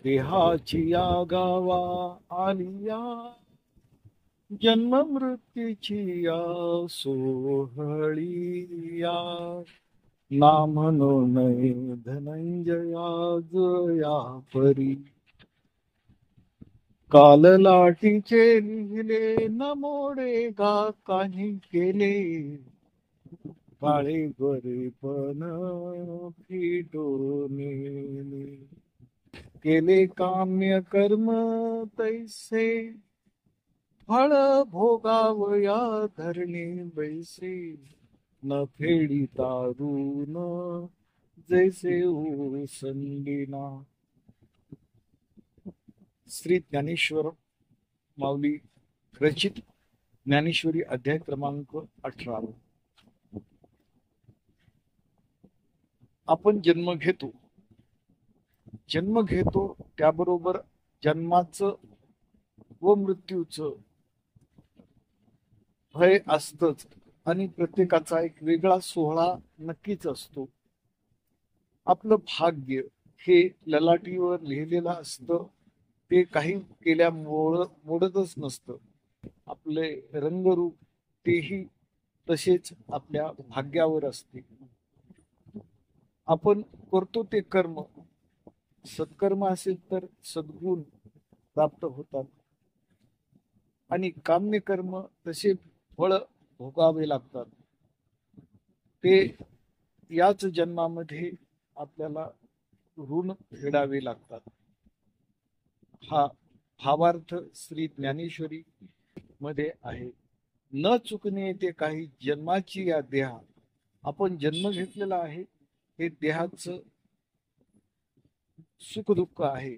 देहाची या गावा आलिया, जन्म मृत्यूची या सोहळी या. ना म्हणू नये धनंजया जया परी, काल लाटीचे लिहिले न मोडे गा काही केले. काळे बरे पण फिटून केले काम्य कर्म तैसे, फळ भोगावया धरणे बैसे. न फेडी तारून जैसे ओसंडीना. श्री ज्ञानेश्वर माऊली रचित ज्ञानेश्वरी अध्याय क्रमांक 18. आपण जन्म घेतो त्याबरोबर जन्माचं व मृत्यूचं भय असतच आणि प्रत्येकाचा एक वेगळा सोहळा नक्कीच असतो. आपलं भाग्य हे ललाटीवर लिहिलेलं असतं, ते काही केल्यामुळं मोडतच नसतं. आपले रंगरूप तेही तसेच आपल्या भाग्यावर असते. आपण करतो ते कर्म, सत्कर्म असेल तर सद्गुण प्राप्त होतात आणि काम्य कर्म तसे फळ भोगावे लागतात. ते याच जन्मामध्ये आपल्याला ऋण फेडावे लागतात. हा भावार्थ श्री ज्ञानेश्वरी मध्ये आहे. न चुकणे ते काही जन्माची या देहा. आपण जन्म घेतलेला आहे, हे देहाचं सुख दुःख आहे.